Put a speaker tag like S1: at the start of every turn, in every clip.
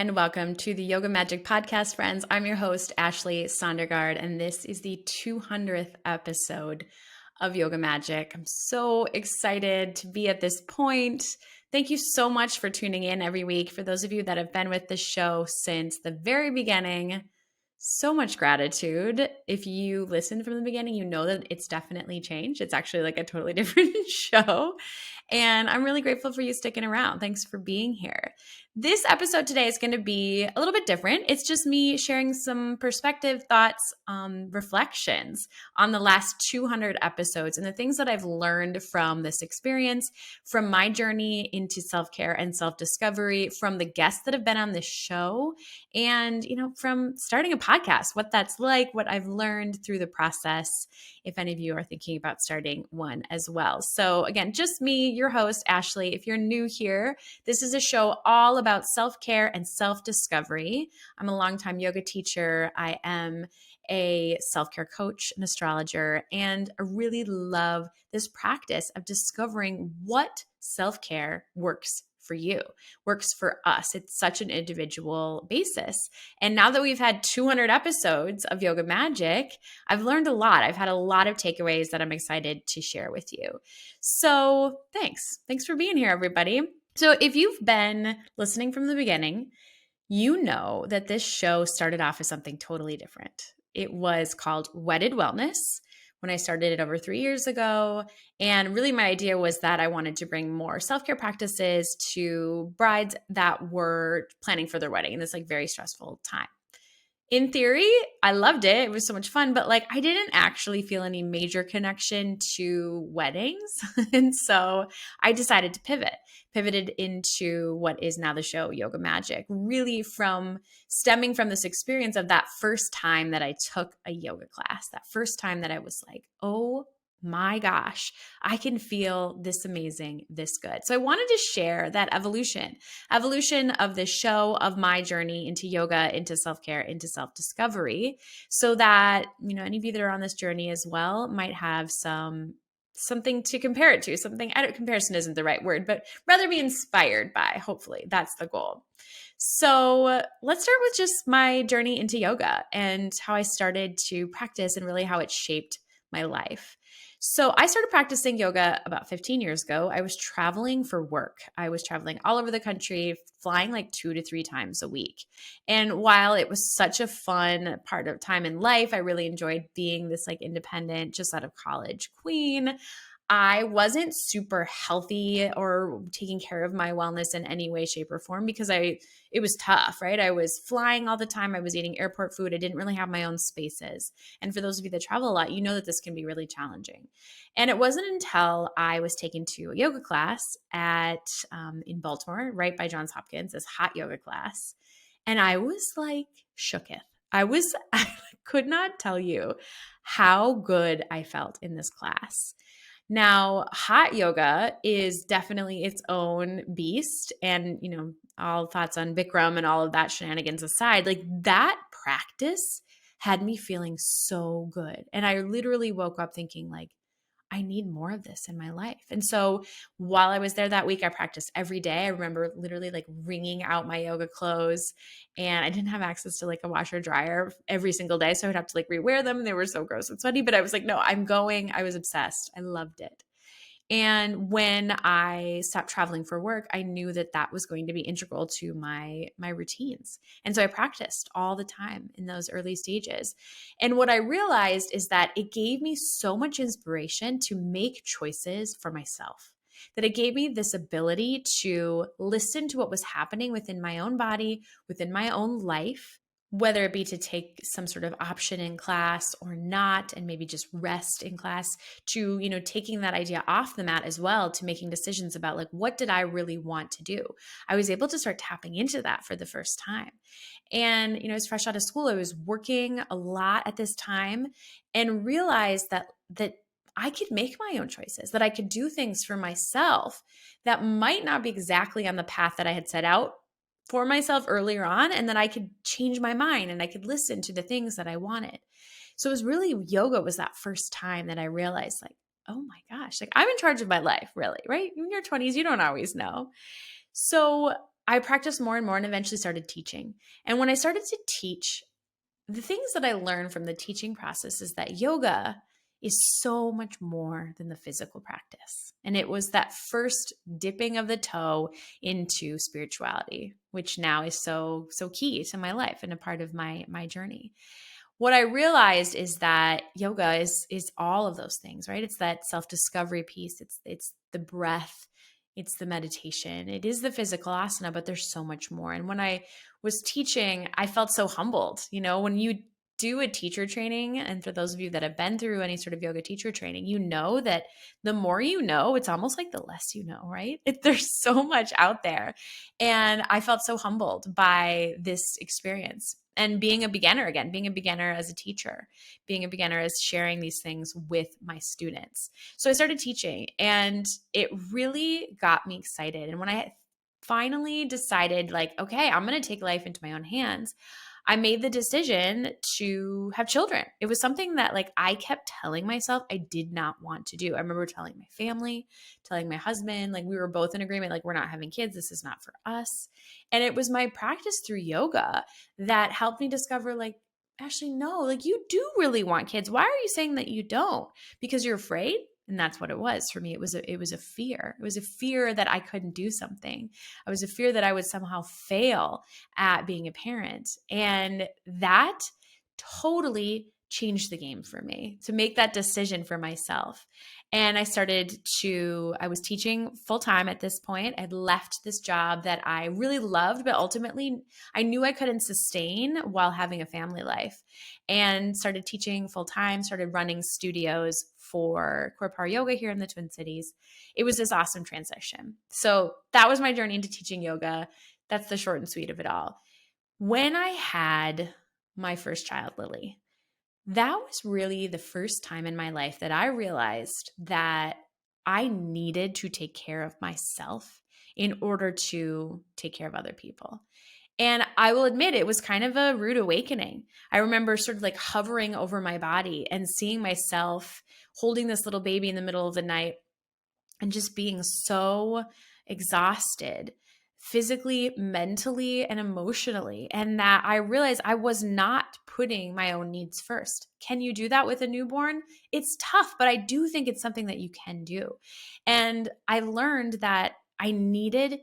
S1: and welcome to the Yoga Magic Podcast, friends. I'm your host, Ashley Sondergaard, and this is the 200th episode of Yoga Magic. I'm so excited to be at this point. Thank you so much for tuning in every week. For those of you that have been with the show since the very beginning, so much gratitude. If you listened from the beginning, you know that it's definitely changed. It's actually like a totally different show. And I'm really grateful for you sticking around. Thanks for being here. This episode today is going to be a little bit different. It's just me sharing some perspective, thoughts, reflections on the last 200 episodes and the things that I've learned from this experience, from my journey into self-care and self-discovery, from the guests that have been on this show, and, from starting a podcast, what that's like, what I've learned through the process, if any of you are thinking about starting one as well. So again, just me, your host, Ashley. If you're new here, this is a show all about self-care and self-discovery. I'm a longtime yoga teacher. I am a self-care coach, an astrologer, and I really love this practice of discovering what self-care works for you, works for us. It's such an individual basis. And now that we've had 200 episodes of Yoga Magic, I've learned a lot. I've had a lot of takeaways that I'm excited to share with you. So thanks. Thanks for being here, everybody. So if you've been listening from the beginning, you know that this show started off as something totally different. It was called Wedded Wellness when I started it over 3 years ago. And really my idea was that I wanted to bring more self-care practices to brides that were planning for their wedding in this very stressful time. In theory, I loved it. It was so much fun, but I didn't actually feel any major connection to weddings. And so I decided to pivoted into what is now the show Yoga Magic, really stemming from this experience of that first time that I took a yoga class, that first time that I was like, oh my gosh, I can feel this amazing, this good. So I wanted to share that evolution of this show, of my journey into yoga, into self-care, into self-discovery, so that, any of you that are on this journey as well might have something to compare it to, comparison isn't the right word, but rather be inspired by, hopefully. That's the goal. So let's start with just my journey into yoga and how I started to practice and really how it shaped my life. So I started practicing yoga about 15 years ago. I was traveling for work. I was traveling all over the country, flying 2 to 3 times a week. And while it was such a fun part of time in life, I really enjoyed being this independent, just out of college queen. I wasn't super healthy or taking care of my wellness in any way, shape, or form because it was tough, right? I was flying all the time. I was eating airport food. I didn't really have my own spaces. And for those of you that travel a lot, you know that this can be really challenging. And it wasn't until I was taken to a yoga class in Baltimore, right by Johns Hopkins, this hot yoga class. And I was shooketh. I could not tell you how good I felt in this class. Now, hot yoga is definitely its own beast. And, all thoughts on Bikram and all of that shenanigans aside, that practice had me feeling so good. And I literally woke up thinking I need more of this in my life. And so while I was there that week, I practiced every day. I remember literally wringing out my yoga clothes, and I didn't have access to a washer dryer every single day. So I would have to rewear them. They were so gross and sweaty, but I was no, I'm going. I was obsessed. I loved it. And when I stopped traveling for work, I knew that was going to be integral to my routines. And so I practiced all the time in those early stages. And what I realized is that it gave me so much inspiration to make choices for myself, that it gave me this ability to listen to what was happening within my own body, within my own life, whether it be to take some sort of option in class or not, and maybe just rest in class, to, taking that idea off the mat as well, to making decisions about what did I really want to do? I was able to start tapping into that for the first time. And, I was fresh out of school. I was working a lot at this time and realized that I could make my own choices, that I could do things for myself that might not be exactly on the path that I had set out for myself earlier on, and that I could change my mind and I could listen to the things that I wanted. So it was really, yoga was that first time that I realized oh my gosh, I'm in charge of my life, really, right? In your 20s, you don't always know. So I practiced more and more and eventually started teaching. And when I started to teach, the things that I learned from the teaching process is that yoga is so much more than the physical practice. And it was that first dipping of the toe into spirituality, which now is so key to my life and a part of my journey. What I realized is that yoga is all of those things, right? It's that self-discovery piece, it's the breath, it's the meditation, it is the physical asana, but there's so much more. And when I was teaching, I felt so humbled. When you do a teacher training, and for those of you that have been through any sort of yoga teacher training, you know that the more you know, it's almost like the less you know, right? There's so much out there. And I felt so humbled by this experience. And being a beginner again, being a beginner as a teacher, being a beginner as sharing these things with my students. So I started teaching and it really got me excited. And when I finally decided, like, okay, I'm going to take life into my own hands, I made the decision to have children. It was something that like I kept telling myself I did not want to do. I remember telling my family, telling my husband, like we were both in agreement, like we're not having kids. This is not for us. And it was my practice through yoga that helped me discover like, actually, no, like you do really want kids. Why are you saying that you don't? Because you're afraid? And that's what it was for me. It was a fear. It was a fear that I couldn't do something. It was a fear that I would somehow fail at being a parent. And that totally changed the game for me to make that decision for myself. And I was teaching full time at this point. I'd left this job that I really loved, but ultimately I knew I couldn't sustain while having a family life, and started teaching full time, started running studios for Core Power Yoga here in the Twin Cities. It was this awesome transition. So that was my journey into teaching yoga. That's the short and sweet of it all. When I had my first child, Lily, that was really the first time in my life that I realized that I needed to take care of myself in order to take care of other people. And I will admit it was kind of a rude awakening. I remember sort of like hovering over my body and seeing myself holding this little baby in the middle of the night and just being so exhausted physically, mentally, and emotionally. And that I realized I was not putting my own needs first. Can you do that with a newborn? It's tough, but I do think it's something that you can do. And I learned that I needed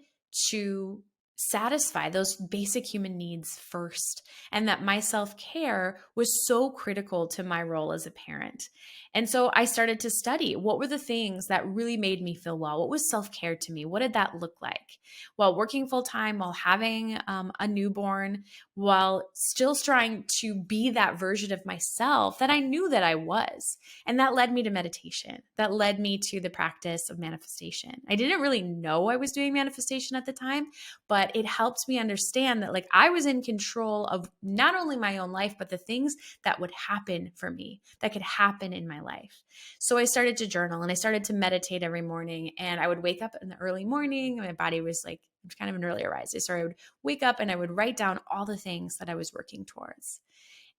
S1: to satisfy those basic human needs first, and that my self-care was so critical to my role as a parent. And so I started to study what were the things that really made me feel well. What was self-care to me? What did that look like? While working full-time, while having a newborn, while still trying to be that version of myself that I knew that I was. And that led me to meditation. That led me to the practice of manifestation. I didn't really know I was doing manifestation at the time, but it helped me understand that like I was in control of not only my own life, but the things that would happen for me, that could happen in my life. So I started to journal and I started to meditate every morning, and I would wake up in the early morning. My body was like kind of an earlier riser. So I would wake up and I would write down all the things that I was working towards.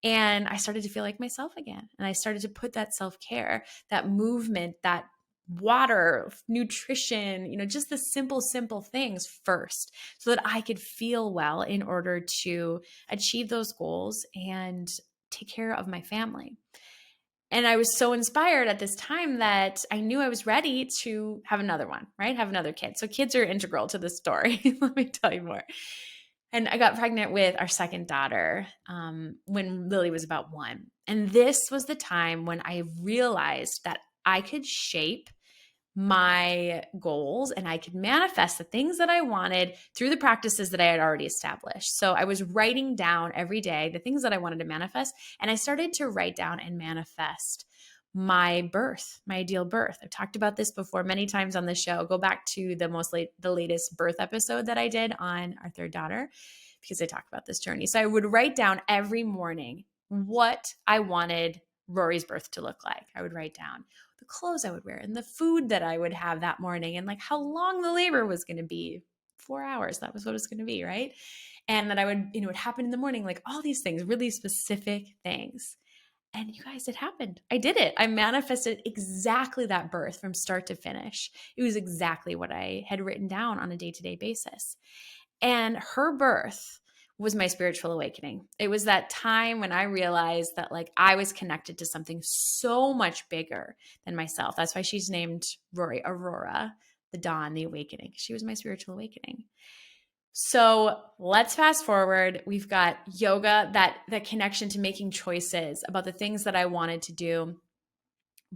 S1: And I started to feel like myself again. And I started to put that self-care, that movement, that water, nutrition, just the simple things first so that I could feel well in order to achieve those goals and take care of my family. And I was so inspired at this time that I knew I was ready to have another one, right? Have another kid. So kids are integral to this story. Let me tell you more. And I got pregnant with our second daughter when Lily was about 1. And this was the time when I realized that I could shape my goals and I could manifest the things that I wanted through the practices that I had already established. So I was writing down every day the things that I wanted to manifest, and I started to write down and manifest my birth, my ideal birth. I've talked about this before many times on the show. Go back to the latest birth episode that I did on our third daughter, because I talk about this journey. So I would write down every morning what I wanted Rory's birth to look like. I would write down the clothes I would wear and the food that I would have that morning and like how long the labor was going to be. 4 hours. That was what it was going to be, right? And that I would, it would happen in the morning, like all these things, really specific things. And you guys, it happened. I did it. I manifested exactly that birth from start to finish. It was exactly what I had written down on a day-to-day basis. And her birth was my spiritual awakening. It was that time when I realized that like I was connected to something so much bigger than myself. That's why she's named Rory Aurora, the dawn, the awakening. She was my spiritual awakening. So let's fast forward. We've got yoga, that connection to making choices about the things that I wanted to do,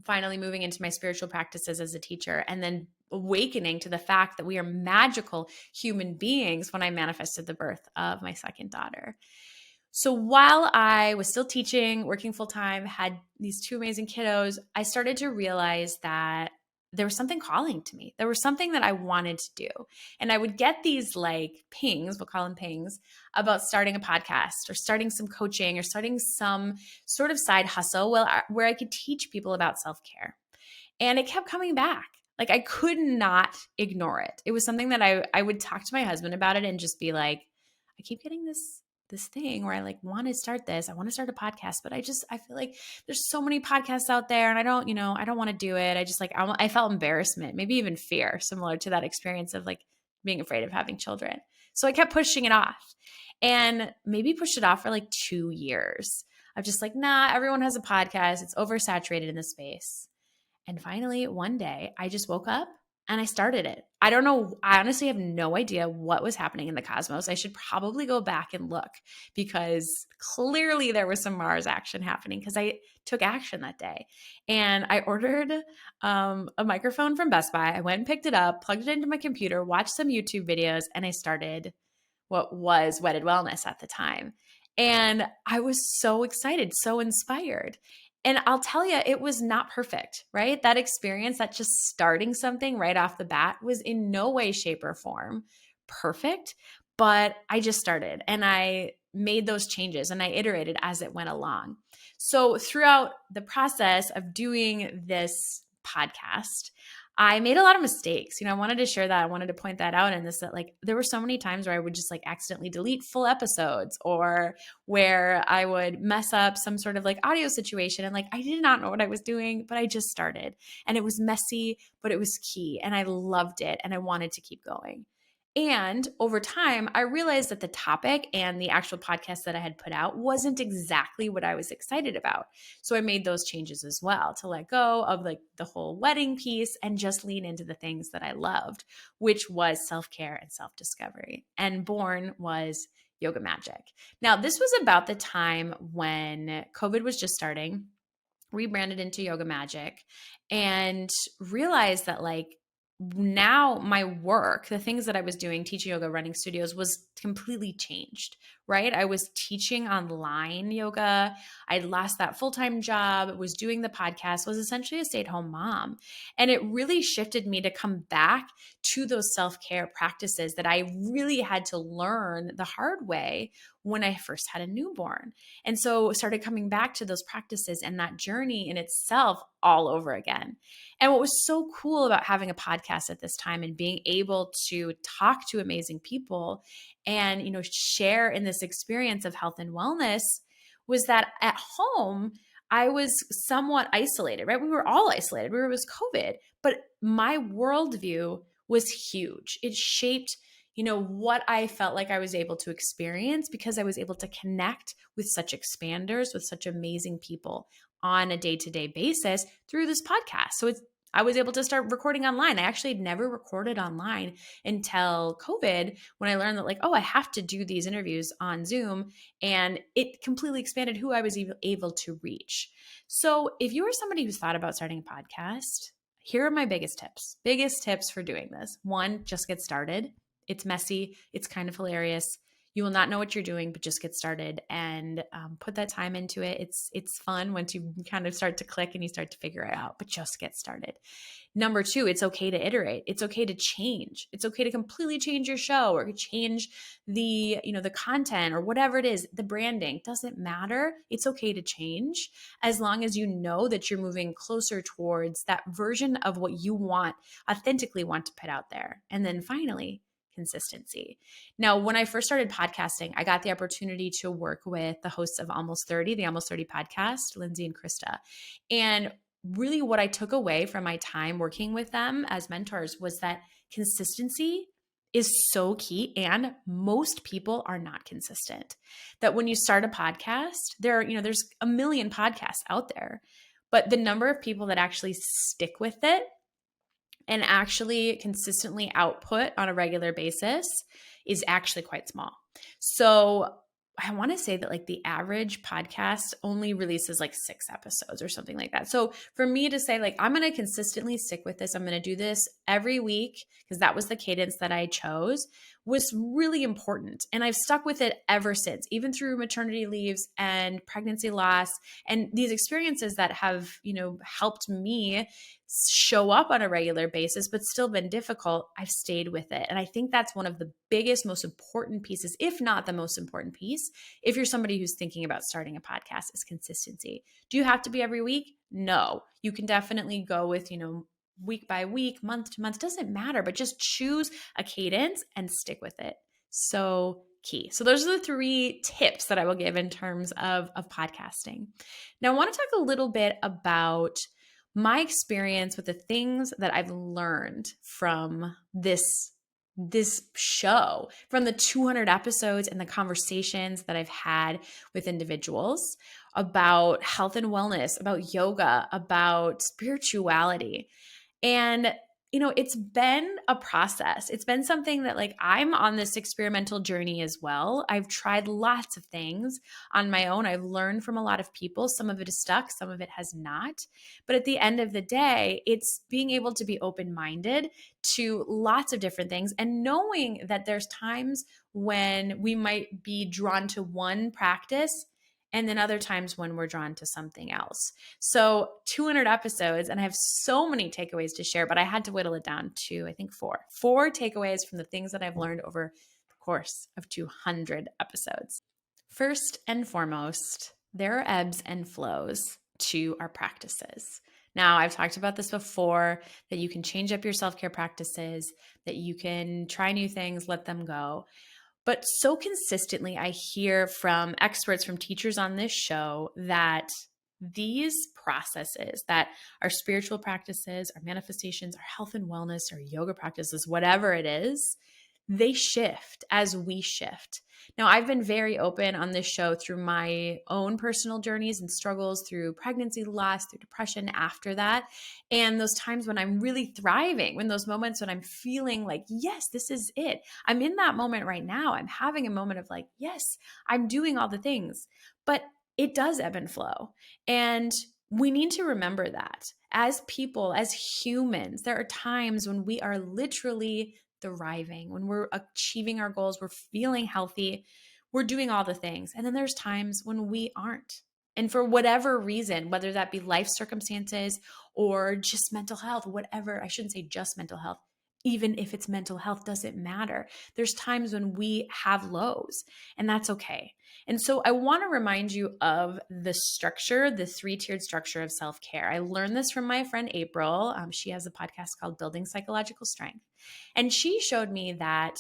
S1: finally moving into my spiritual practices as a teacher, and then awakening to the fact that we are magical human beings when I manifested the birth of my second daughter. So while I was still teaching, working full time, had these two amazing kiddos, I started to realize that there was something calling to me. There was something that I wanted to do. And I would get these like pings, we'll call them pings, about starting a podcast or starting some coaching or starting some sort of side hustle where I could teach people about self-care. And it kept coming back. Like I could not ignore it. It was something that I would talk to my husband about it and just be like, I keep getting this thing where I like want to start this. I want to start a podcast, but I feel like there's so many podcasts out there and I don't want to do it. I just like, I felt embarrassment, maybe even fear, similar to that experience of like being afraid of having children. So I kept pushing it off and maybe pushed it off for like 2 years. I'm just like, nah, everyone has a podcast. It's oversaturated in the space. And finally, one day, I just woke up and I started it. I don't know. I honestly have no idea what was happening in the cosmos. I should probably go back and look because clearly there was some Mars action happening because I took action that day. And I ordered a microphone from Best Buy. I went and picked it up, plugged it into my computer, watched some YouTube videos, and I started what was Wedded Wellness at the time. And I was so excited, so inspired. And I'll tell you, it was not perfect, right? That experience, that just starting something right off the bat was in no way, shape, or form perfect. But I just started and I made those changes and I iterated as it went along. So throughout the process of doing this podcast, I made a lot of mistakes. I wanted to share that. I wanted to point that out in this, that like there were so many times where I would just like accidentally delete full episodes or where I would mess up some sort of like audio situation. And like I did not know what I was doing, but I just started. And it was messy, but it was key. And I loved it and I wanted to keep going. And over time, I realized that the topic and the actual podcast that I had put out wasn't exactly what I was excited about. So I made those changes as well to let go of like the whole wedding piece and just lean into the things that I loved, which was self-care and self-discovery. And born was Yoga Magic. Now, this was about the time when COVID was just starting, rebranded into Yoga Magic, and realized that like now my work, the things that I was doing, teaching yoga, running studios, was completely changed, right? I was teaching online yoga. I'd lost that full-time job, was doing the podcast, was essentially a stay-at-home mom. And it really shifted me to come back to those self-care practices that I really had to learn the hard way when I first had a newborn. And so started coming back to those practices and that journey in itself all over again. And what was so cool about having a podcast at this time and being able to talk to amazing people and, share in this experience of health and wellness was that at home, I was somewhat isolated, right? We were all isolated. It was COVID, but my worldview was huge. It shaped what I felt like I was able to experience because I was able to connect with such expanders, with such amazing people on a day-to-day basis through this podcast. So I was able to start recording online. I actually had never recorded online until COVID when I learned that like, oh, I have to do these interviews on Zoom, and it completely expanded who I was able to reach. So if you are somebody who's thought about starting a podcast, here are my biggest tips for doing this. One, just get started. It's messy. It's kind of hilarious. You will not know what you're doing, but just get started and put that time into it. It's fun once you kind of start to click and you start to figure it out, but just get started. Number two, it's okay to iterate. It's okay to change. It's okay to completely change your show or change the content or whatever it is. The branding doesn't matter. It's okay to change as long as you know that you're moving closer towards that version of what you authentically want to put out there. And then finally, consistency. Now, when I first started podcasting, I got the opportunity to work with the hosts of the Almost 30 podcast, Lindsay and Krista. And really what I took away from my time working with them as mentors was that consistency is so key. And most people are not consistent. That when you start a podcast, there's a million podcasts out there, but the number of people that actually stick with it and actually consistently output on a regular basis is actually quite small. So I want to say that like the average podcast only releases like 6 episodes or something like that. So for me to say like, I'm going to consistently stick with this, I'm going to do this every week because that was the cadence that I chose, was really important. And I've stuck with it ever since, even through maternity leaves and pregnancy loss and these experiences that have, helped me show up on a regular basis, but still been difficult. I've stayed with it. And I think that's one of the biggest, most important pieces, if not the most important piece, if you're somebody who's thinking about starting a podcast, is consistency. Do you have to be every week? No. You can definitely go with, week by week, month to month, doesn't matter, but just choose a cadence and stick with it. So key. So those are the 3 tips that I will give in terms of podcasting. Now I want to talk a little bit about my experience with the things that I've learned from this show, from the 200 episodes and the conversations that I've had with individuals about health and wellness, about yoga, about spirituality. And it's been a process. It's been something that like I'm on this experimental journey as well. I've tried lots of things on my own. I've learned from a lot of people. Some of it is stuck, some of it has not. But at the end of the day, it's being able to be open-minded to lots of different things and knowing that there's times when we might be drawn to one practice and then other times when we're drawn to something else. So 200 episodes, and I have so many takeaways to share, but I had to whittle it down to, I think, 4. 4 takeaways from the things that I've learned over the course of 200 episodes. First and foremost, there are ebbs and flows to our practices. Now, I've talked about this before, that you can change up your self-care practices, that you can try new things, let them go. But so consistently, I hear from experts, from teachers on this show, that these processes, that our spiritual practices, our manifestations, our health and wellness, our yoga practices, whatever it is, they shift as we shift. Now, I've been very open on this show through my own personal journeys and struggles, through pregnancy loss, through depression after that, and those times when I'm really thriving, when those moments when I'm feeling like, yes, this is it. I'm in that moment right now. I'm having a moment of like, yes, I'm doing all the things, but it does ebb and flow. And we need to remember that as people, as humans, there are times when we are literally thriving, when we're achieving our goals, we're feeling healthy, we're doing all the things. And then there's times when we aren't. And for whatever reason, whether that be life circumstances or just mental health, whatever, I shouldn't say just mental health, even if it's mental health, doesn't matter. There's times when we have lows, and that's okay. And so I want to remind you of the structure, the 3-tiered structure of self-care. I learned this from my friend April. She has a podcast called Building Psychological Strength. And she showed me that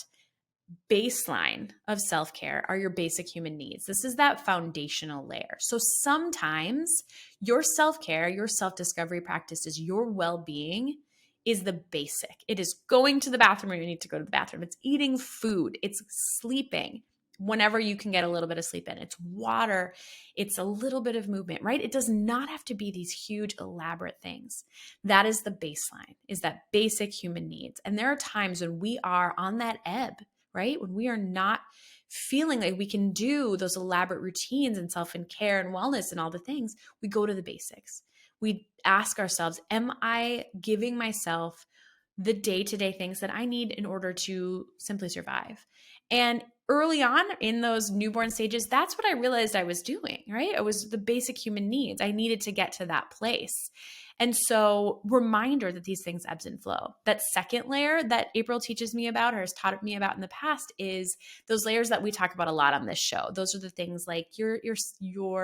S1: baseline of self-care are your basic human needs. This is that foundational layer. So sometimes your self-care, your self-discovery practices, your well-being is the basic. It is going to the bathroom when you need to go to the bathroom. It's eating food. It's sleeping whenever you can get a little bit of sleep in. It's water. It's a little bit of movement, right? It does not have to be these huge, elaborate things. That is the baseline, is that basic human needs. And there are times when we are on that ebb, right? When we are not feeling like we can do those elaborate routines and self-care and wellness and all the things, we go to the basics. We ask ourselves, am I giving myself the day-to-day things that I need in order to simply survive? And early on in those newborn stages, that's what I realized I was doing, right? It was the basic human needs. I needed to get to that place. And so reminder that these things ebbs and flow. That second layer that April teaches me about, or has taught me about in the past, is those layers that we talk about a lot on this show. Those are the things like your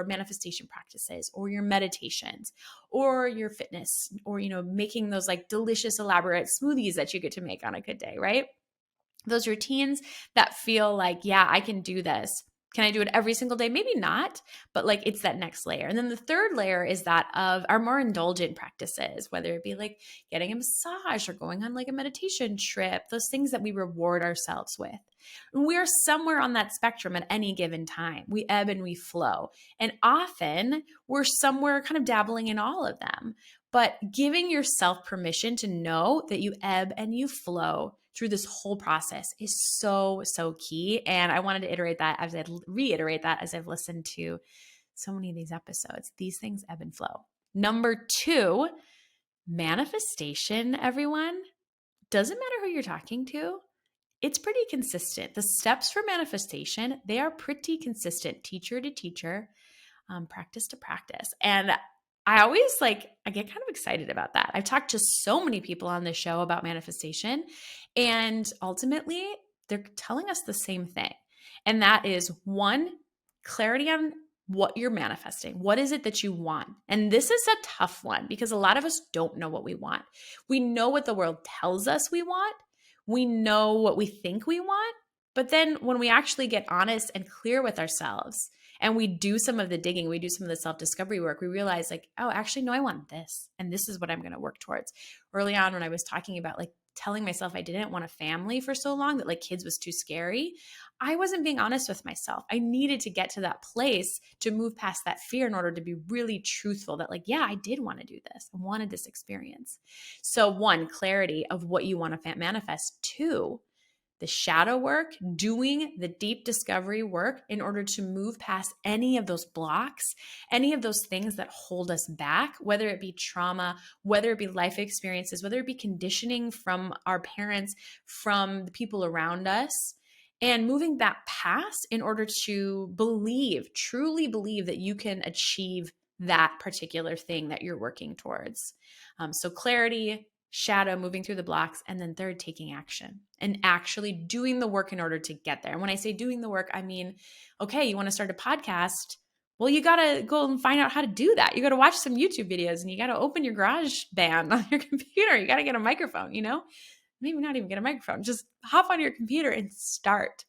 S1: manifestation practices, or your meditations, or your fitness, or making those like delicious elaborate smoothies that you get to make on a good day, right? Those routines that feel like, yeah, I can do this. Can I do it every single day? Maybe not, but like it's that next layer. And then the third layer is that of our more indulgent practices, whether it be like getting a massage or going on like a meditation trip, those things that we reward ourselves with. And we're somewhere on that spectrum at any given time. We ebb and we flow. And often we're somewhere kind of dabbling in all of them. But giving yourself permission to know that you ebb and you flow through this whole process is so, so key. And I wanted to reiterate that as I've listened to so many of these episodes. These things ebb and flow. Number 2, manifestation, everyone. Doesn't matter who you're talking to. It's pretty consistent. The steps for manifestation, they are pretty consistent, teacher to teacher, practice to practice. And I get kind of excited about that. I've talked to so many people on this show about manifestation, and ultimately they're telling us the same thing. And that is 1, clarity on what you're manifesting. What is it that you want? And this is a tough one because a lot of us don't know what we want. We know what the world tells us we want. We know what we think we want. But then when we actually get honest and clear with ourselves, and we do some of the digging, we do some of the self-discovery work, we realize like, oh, actually, no, I want this. And this is what I'm going to work towards. Early on when I was talking about like telling myself I didn't want a family for so long, that like kids was too scary, I wasn't being honest with myself. I needed to get to that place to move past that fear in order to be really truthful that like, yeah, I did want to do this. I wanted this experience. So 1, clarity of what you want to manifest. 2, the shadow work, doing the deep discovery work in order to move past any of those blocks, any of those things that hold us back, whether it be trauma, whether it be life experiences, whether it be conditioning from our parents, from the people around us, and moving that past in order to truly believe that you can achieve that particular thing that you're working towards. So clarity, shadow, moving through the blocks, and then 3rd, taking action and actually doing the work in order to get there. And when I say doing the work, I mean, okay, you want to start a podcast? Well, you got to go and find out how to do that. You got to watch some YouTube videos and you got to open your GarageBand on your computer. You got to get a microphone, maybe not even get a microphone, just hop on your computer and start.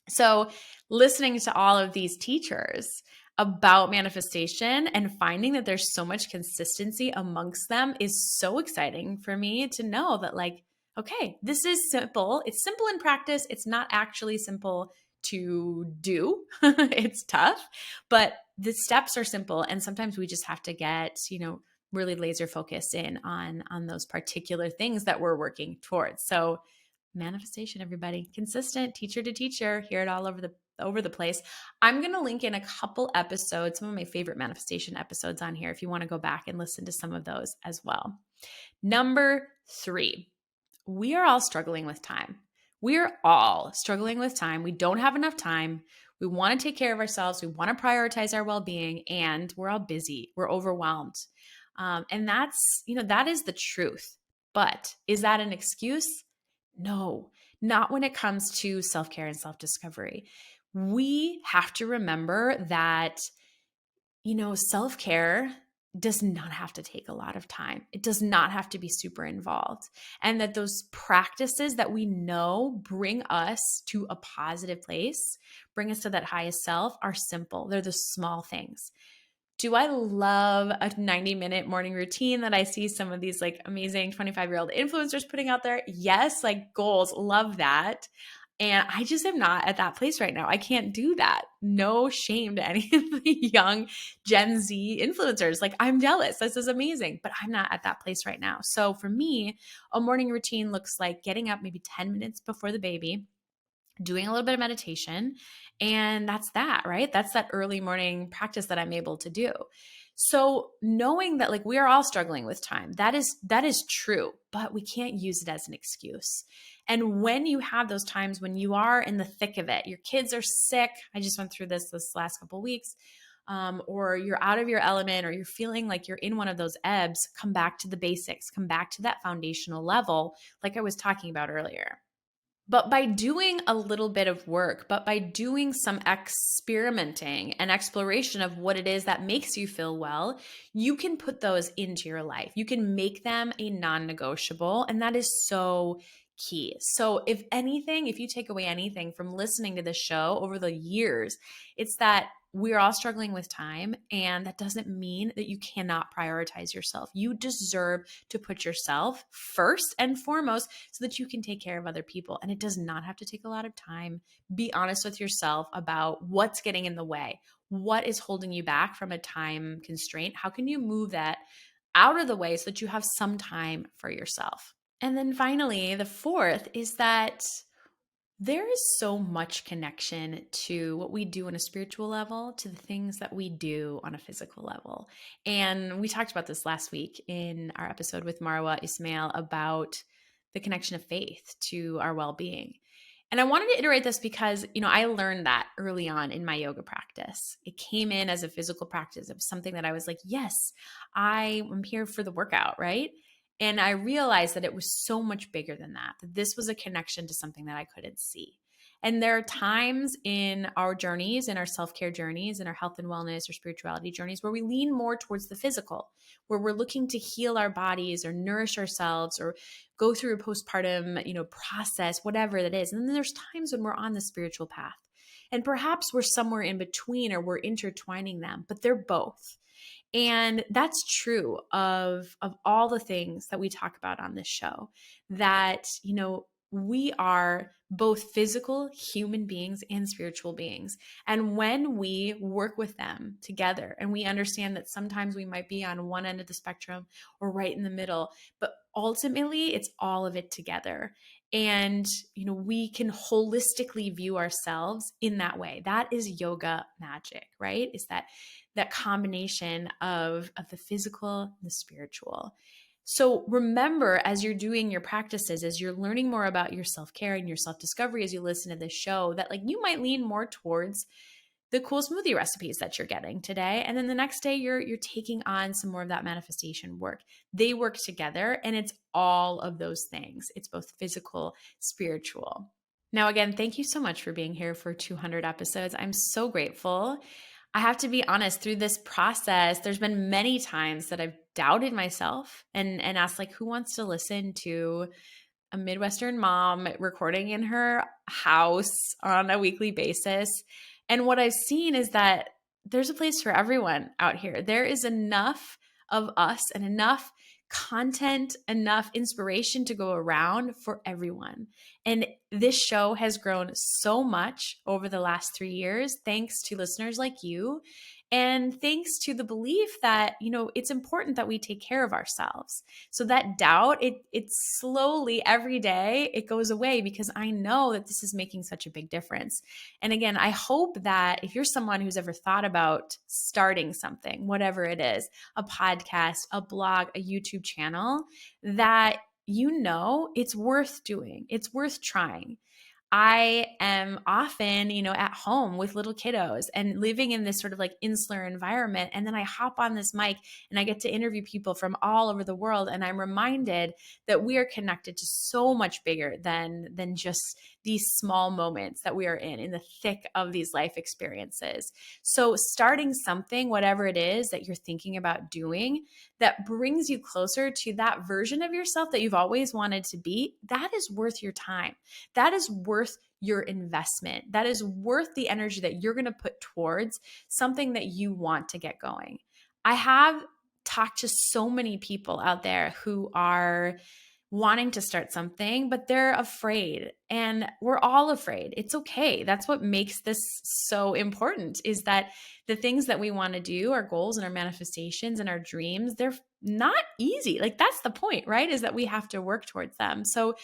S1: So listening to all of these teachers about manifestation and finding that there's so much consistency amongst them is so exciting for me to know that like, okay, this is simple. It's simple in practice. It's not actually simple to do. It's tough, but the steps are simple. And sometimes we just have to get, really laser focus in on those particular things that we're working towards. So manifestation, everybody, consistent, teacher to teacher, hear it all over the place. I'm going to link in a couple episodes, some of my favorite manifestation episodes on here, if you want to go back and listen to some of those as well. Number 3, we are all struggling with time. We are all struggling with time. We don't have enough time. We want to take care of ourselves. We want to prioritize our well-being, and we're all busy. We're overwhelmed. And that's, that is the truth. But is that an excuse? No, not when it comes to self-care and self-discovery. We have to remember that, self-care does not have to take a lot of time. It does not have to be super involved. And that those practices that we know bring us to a positive place, bring us to that highest self, are simple. They're the small things. Do I love a 90-minute morning routine that I see some of these like amazing 25-year-old influencers putting out there? Yes, like goals, love that. And I just am not at that place right now. I can't do that. No shame to any of the young Gen Z influencers. Like, I'm jealous. This is amazing, but I'm not at that place right now. So for me, a morning routine looks like getting up maybe 10 minutes before the baby, doing a little bit of meditation, and that's that, right? That's that early morning practice that I'm able to do. So knowing that like we are all struggling with time, that is true, but we can't use it as an excuse. And when you have those times when you are in the thick of it, your kids are sick, I just went through this last couple of weeks, or you're out of your element, or you're feeling like you're in one of those ebbs, come back to the basics, come back to that foundational level, like I was talking about earlier. But by doing a little bit of work, but by doing some experimenting and exploration of what it is that makes you feel well, you can put those into your life. You can make them a non-negotiable. And that is so key. So if anything, if you take away anything from listening to this show over the years, it's that we're all struggling with time, and that doesn't mean that you cannot prioritize yourself. You deserve to put yourself first and foremost so that you can take care of other people. And it does not have to take a lot of time. Be honest with yourself about what's getting in the way. What is holding you back from a time constraint? How can you move that out of the way so that you have some time for yourself? And then finally, the fourth is that there is so much connection to what we do on a spiritual level to the things that we do on a physical level. And we talked about this last week in our episode with Marwa Ismail about the connection of faith to our well-being. And I wanted to iterate this because, I learned that early on in my yoga practice. It came in as a physical practice. It was something that I was like, yes, I am here for the workout, right? And I realized that it was so much bigger than that this was a connection to something that I couldn't see. And there are times in our journeys, in our self-care journeys, in our health and wellness or spirituality journeys, where we lean more towards the physical, where we're looking to heal our bodies or nourish ourselves or go through a postpartum, process, whatever that is. And then there's times when we're on the spiritual path. And perhaps we're somewhere in between or we're intertwining them, but they're both. And that's true of all the things that we talk about on this show, that, we are both physical human beings and spiritual beings. And when we work with them together and we understand that sometimes we might be on one end of the spectrum or right in the middle, but ultimately it's all of it together. And, we can holistically view ourselves in that way. That is yoga magic, right? Is that combination of the physical and the spiritual. So remember, as you're doing your practices, as you're learning more about your self-care and your self-discovery, as you listen to this show, that you might lean more towards the cool smoothie recipes that you're getting today. And then the next day you're taking on some more of that manifestation work. They work together, and it's all of those things. It's both physical, spiritual. Now, again, thank you so much for being here for 200 episodes. I'm so grateful. I have to be honest, through this process, there's been many times that I've doubted myself and asked, who wants to listen to a Midwestern mom recording in her house on a weekly basis? And what I've seen is that there's a place for everyone out here. There is enough of us and enough content, enough inspiration to go around for everyone. And this show has grown so much over the last 3 years, thanks to listeners like you. And thanks to the belief that, it's important that we take care of ourselves. So that doubt, it slowly every day, it goes away because I know that this is making such a big difference. And again, I hope that if you're someone who's ever thought about starting something, whatever it is, a podcast, a blog, a YouTube channel, that it's worth doing. It's worth trying. I am often, at home with little kiddos and living in this sort of insular environment. And then I hop on this mic and I get to interview people from all over the world. And I'm reminded that we are connected to so much bigger than just these small moments that we are in the thick of these life experiences. So starting something, whatever it is that you're thinking about doing, that brings you closer to that version of yourself that you've always wanted to be, that is worth your time. That is worth your investment. That is worth the energy that you're going to put towards something that you want to get going. I have talked to so many people out there who are wanting to start something, but they're afraid. And we're all afraid. It's okay. That's what makes this so important, is that the things that we want to do, our goals and our manifestations and our dreams, they're not easy. That's the point, right? Is that we have to work towards them. So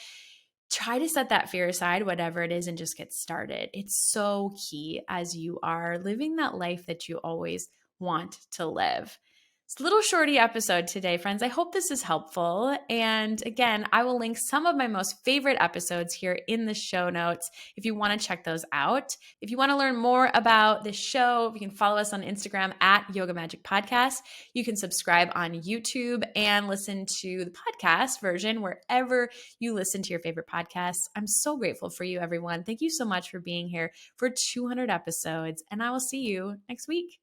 S1: try to set that fear aside, whatever it is, and just get started. It's so key as you are living that life that you always want to live. It's a little shorty episode today, friends. I hope this is helpful. And again, I will link some of my most favorite episodes here in the show notes if you want to check those out. If you want to learn more about the show, you can follow us on Instagram at Yoga Magic Podcast. You can subscribe on YouTube and listen to the podcast version wherever you listen to your favorite podcasts. I'm so grateful for you, everyone. Thank you so much for being here for 200 episodes, and I will see you next week.